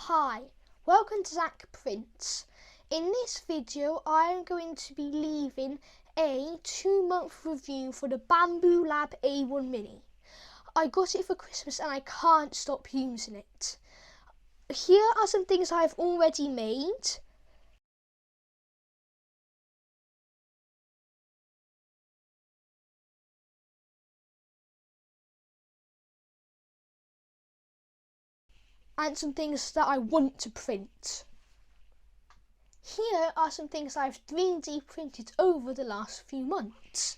Hi, welcome to Zach Prints. In this video I am going to be leaving a 2-month review for the Bambu Lab A1 Mini. I got it for Christmas and I can't stop using it. Here are some things I've already made. And some things that I want to print. Here are some things I've 3D printed over the last few months.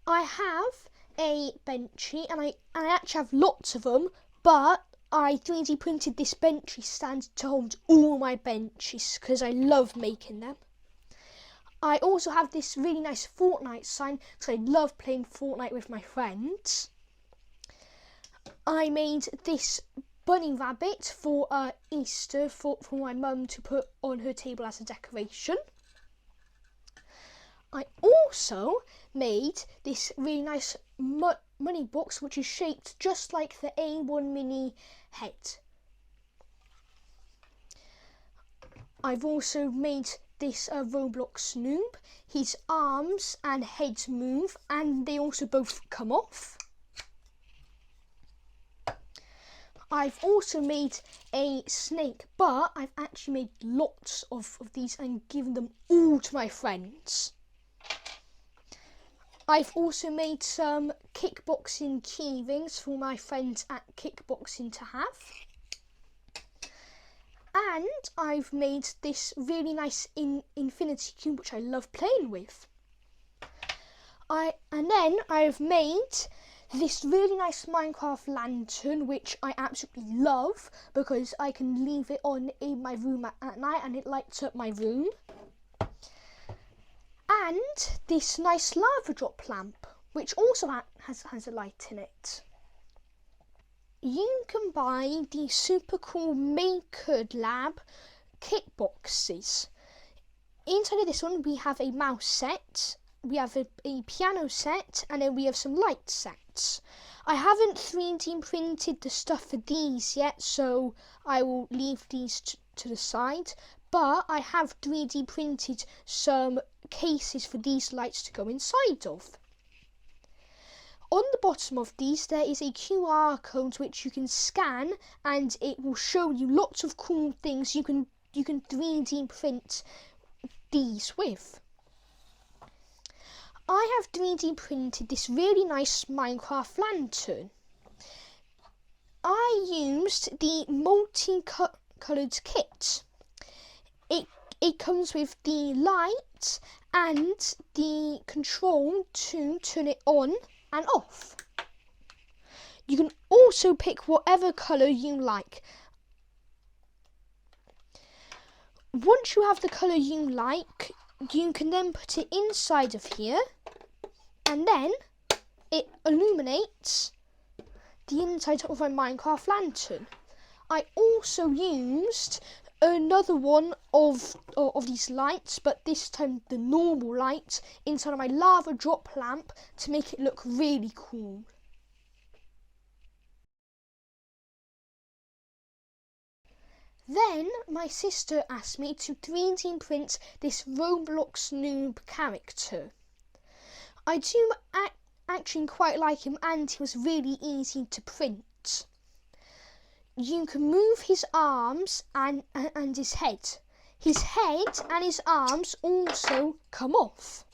I have a benchy and I actually have lots of them, but I 3D printed this benchy stand to hold all my benches because I love making them. I also have this really nice Fortnite sign because I love playing Fortnite with my friends. I made this bunny rabbit for Easter for my mum to put on her table as a decoration. I also made this really nice money box which is shaped just like the A1 Mini head. I've also made this Roblox noob. His arms and head move and they also both come off. I've also made a snake, but I've actually made lots of these and given them all to my friends. I've also made some kickboxing key rings for my friends at kickboxing to have. And I've made this really nice infinity cube which I love playing with. And then I've made this really nice Minecraft lantern which I absolutely love because I can leave it on in my room at night and it lights up my room. And this nice lava drop lamp which also has a light in it. You can buy the super cool Maker Lab kit boxes. Inside of this one we have a mouse set, we have a piano set, and then we have some light sets. I haven't 3D printed the stuff for these yet, so I will leave these to the side, but I have 3D printed some cases for these lights to go inside of. On the bottom of these there is a QR code which you can scan and it will show you lots of cool things you can 3D print these with. I have 3D printed this really nice Minecraft lantern. I used the multi-coloured kit. It comes with the light and the control to turn it on and off. You can also pick whatever colour you like. Once you have the colour you like, you can then put it inside of here and then it illuminates the inside of my Minecraft lantern. I also used another one of these lights, but this time the normal light inside of my lava drop lamp to make it look really cool. Then my sister asked me to 3D print this Roblox noob character. I do actually quite like him and he was really easy to print. You can move his arms and his head. His head and his arms also come off.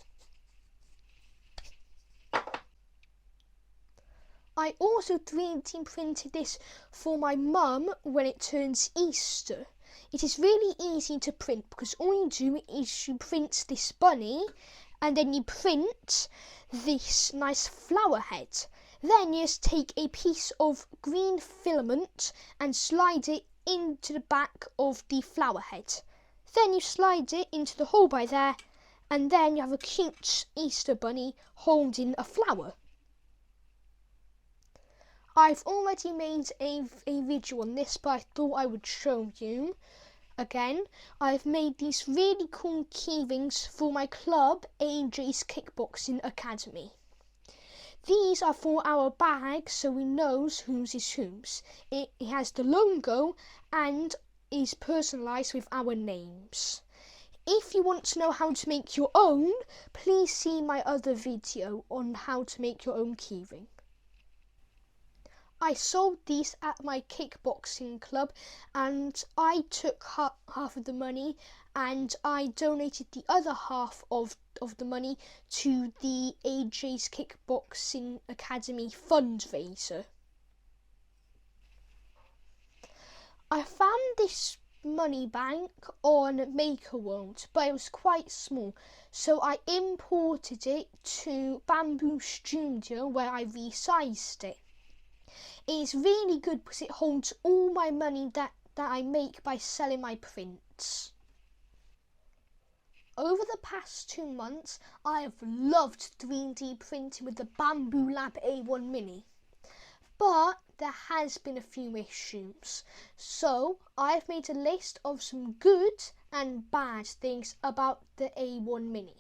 I also 3D printed this for my mum when it turns Easter. It is really easy to print because all you do is you print this bunny and then you print this nice flower head. Then you just take a piece of green filament and slide it into the back of the flower head. Then you slide it into the hole by there and then you have a cute Easter bunny holding a flower. I've already made a video on this, but I thought I would show you again. I've made these really cool key rings for my club, AJ's Kickboxing Academy. These are for our bag so we know whose is whose. It has the logo and is personalised with our names. If you want to know how to make your own, please see my other video on how to make your own keyring. I sold these at my kickboxing club and I took half of the money and I donated the other half of the money to the AJ's Kickboxing Academy fundraiser. I found this money bank on Maker World, but it was quite small, so I imported it to Bambu Studio where I resized it. It's really good because it holds all my money that I make by selling my prints. Over the past 2 months, I have loved 3D printing with the Bambu Lab A1 Mini. But there has been a few issues. So I've made a list of some good and bad things about the A1 Mini.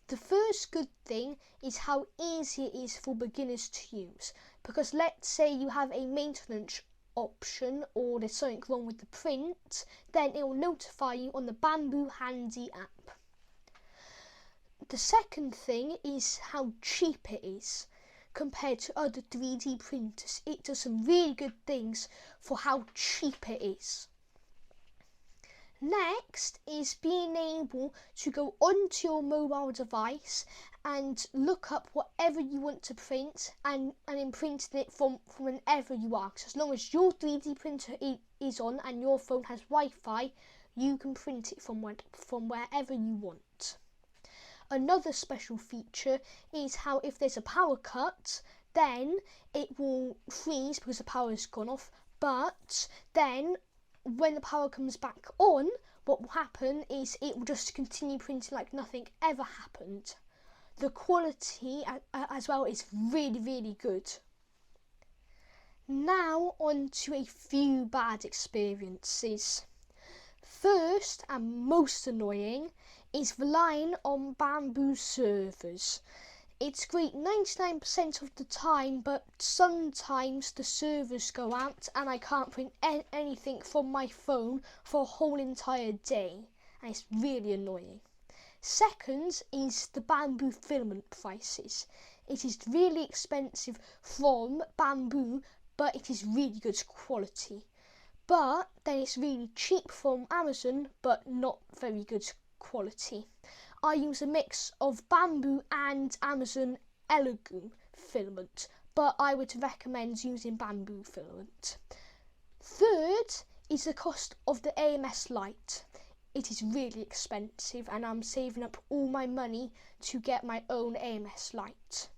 The first good thing is how easy it is for beginners to use, because let's say you have a maintenance option or there's something wrong with the print, then it will notify you on the Bambu Handy app. The second thing is how cheap it is. Compared to other 3D printers, it does some really good things for how cheap it is. Next is being able to go onto your mobile device and look up whatever you want to print and imprint it from whenever you are. So as long as your 3D printer is on and your phone has Wi-Fi, you can print it from wherever you want. Another special feature is how if there's a power cut, then it will freeze because the power has gone off, but then when the power comes back on, what will happen is it will just continue printing like nothing ever happened. The quality as well is really, really good. Now on to a few bad experiences. First and most annoying is relying on Bambu servers. It's great 99% of the time, but sometimes the servers go out and I can't print anything from my phone for a whole entire day, and it's really annoying. Second is the Bambu filament prices. It is really expensive from Bambu, but it is really good quality. But then it's really cheap from Amazon, but not very good quality. I use a mix of Bambu and Amazon Elegoo filament, but I would recommend using Bambu filament. Third is the cost of the AMS light. It is really expensive and I'm saving up all my money to get my own AMS light.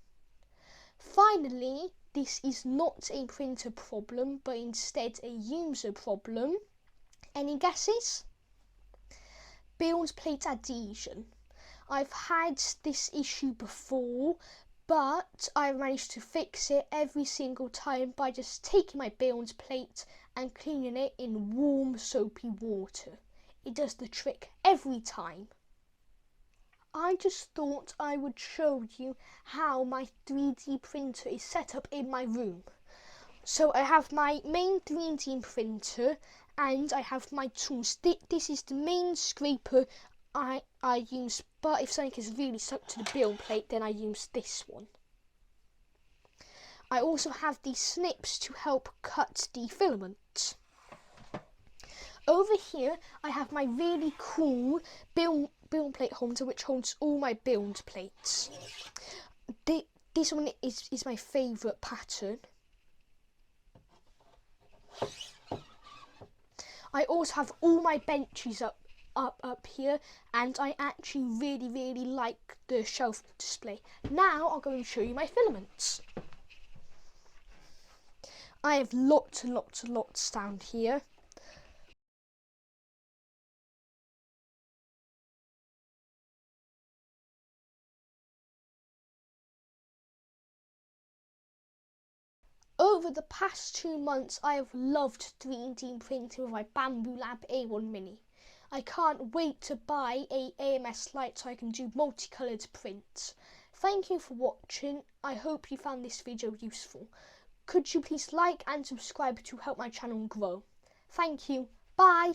Finally, this is not a printer problem, but instead a user problem. Any guesses? Build plate adhesion. I've had this issue before, but I managed to fix it every single time by just taking my build plate and cleaning it in warm soapy water. It does the trick every time. I just thought I would show you how my 3D printer is set up in my room. So I have my main 3D printer and I have my tools. This is the main scraper I use, but if something is really stuck to the build plate, then I use this one. I also have these snips to help cut the filament. Over here I have my really cool build plate holder which holds all my build plates. This one is my favourite pattern. I also have all my benches up here, and I actually really like the shelf display. Now I'll go and show you my filaments. I have lots and lots down here. Over the past 2 months, I have loved 3D printing with my Bambu Lab A1 Mini. I can't wait to buy a AMS light so I can do multicoloured prints. Thank you for watching. I hope you found this video useful. Could you please like and subscribe to help my channel grow? Thank you. Bye.